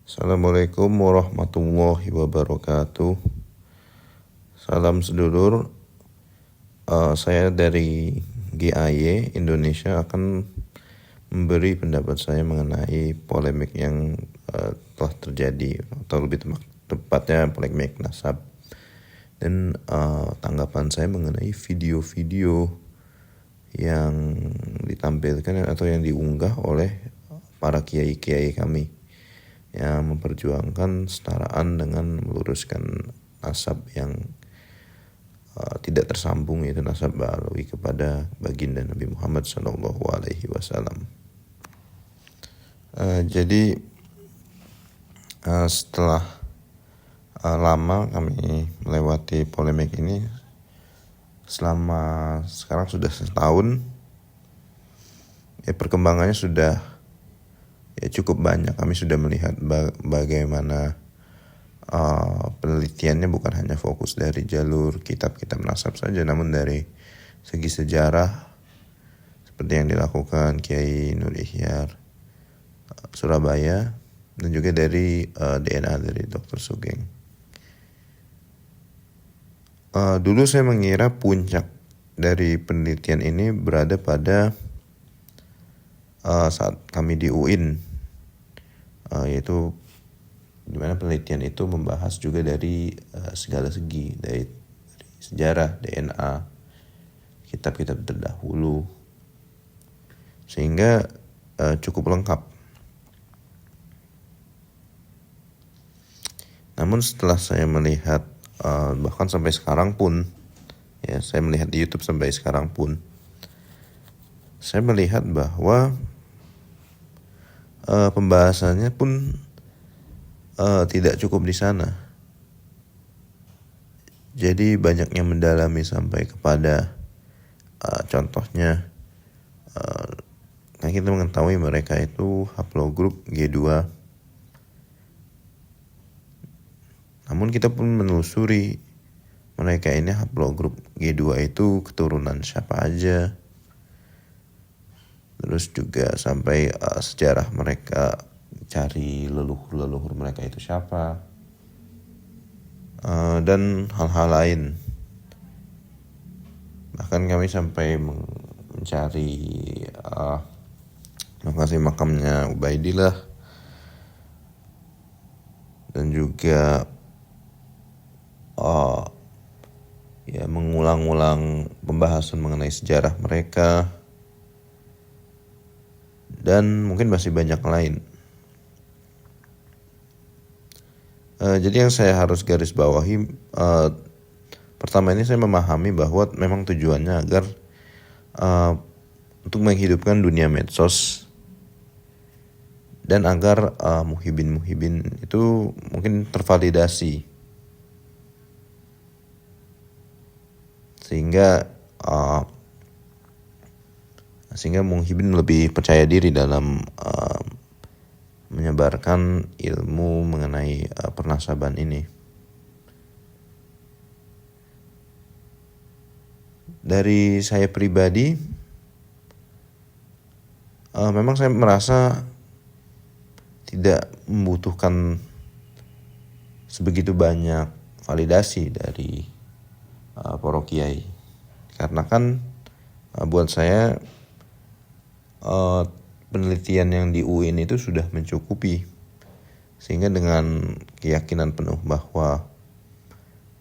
Assalamualaikum warahmatullahi wabarakatuh. Salam sedulur. Saya dari GIY Indonesia akan memberi pendapat saya mengenai polemik yang telah terjadi, atau lebih tepatnya polemik nasab. Dan tanggapan saya mengenai video-video yang ditampilkan atau yang diunggah oleh para kiai-kiai kami yang memperjuangkan setaraan dengan meluruskan nasab yang tidak tersambung, yaitu nasab Ba'alawi kepada baginda Nabi Muhammad SAW. Jadi setelah lama kami melewati polemik ini, selama sekarang sudah setahun, perkembangannya sudah cukup banyak. Kami sudah melihat bagaimana penelitiannya bukan hanya fokus dari jalur kitab-kitab nasab saja, namun dari segi sejarah seperti yang dilakukan Kiai Nur Ihyar Surabaya, dan juga dari DNA dari Dr. Sugeng. Dulu saya mengira puncak dari penelitian ini berada pada saat kami di UIN, yaitu dimana penelitian itu membahas juga dari segala segi, dari sejarah, DNA, kitab-kitab terdahulu, sehingga cukup lengkap. Namun setelah saya melihat bahkan sampai sekarang pun, saya melihat di YouTube sampai sekarang pun, saya melihat bahwa pembahasannya pun tidak cukup di sana. Jadi banyak yang mendalami sampai kepada contohnya, kita mengetahui mereka itu haplogrup G2. Namun kita pun menelusuri mereka ini haplogrup G2 itu keturunan siapa aja. Terus juga sampai sejarah mereka, cari leluhur mereka itu siapa, dan hal-hal lain. Bahkan kami sampai mencari lokasi makamnya Ubaidillah, dan juga mengulang-ulang pembahasan mengenai sejarah mereka, dan mungkin masih banyak lain. Jadi yang saya harus garis bawahi, pertama ini saya memahami bahwa memang tujuannya agar untuk menghidupkan dunia medsos, dan agar muhibin itu mungkin tervalidasi, sehingga muhibin lebih percaya diri dalam menyebarkan ilmu mengenai pernasaban ini. Dari saya pribadi, memang saya merasa tidak membutuhkan sebegitu banyak validasi dari para kiai, karena kan buat saya penelitian yang di UIN itu sudah mencukupi, sehingga dengan keyakinan penuh bahwa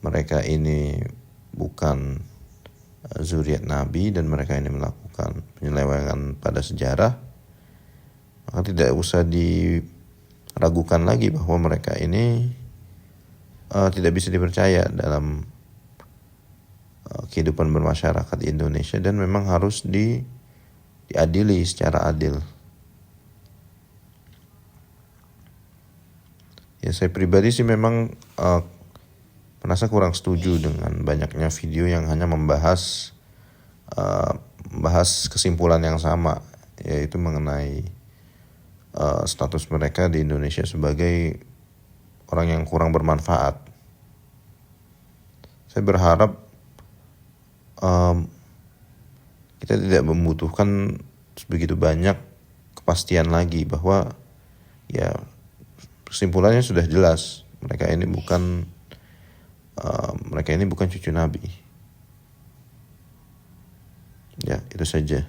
mereka ini bukan zuriat Nabi dan mereka ini melakukan penyelewengan pada sejarah, maka tidak usah diragukan lagi bahwa mereka ini tidak bisa dipercaya dalam kehidupan bermasyarakat di Indonesia, dan memang harus diadili secara adil. Saya pribadi sih memang merasa kurang setuju dengan banyaknya video yang hanya membahas kesimpulan yang sama, yaitu mengenai status mereka di Indonesia sebagai orang yang kurang bermanfaat. Saya berharap kita tidak membutuhkan begitu banyak kepastian lagi bahwa kesimpulannya sudah jelas, mereka ini bukan cucu Nabi. Ya, itu saja.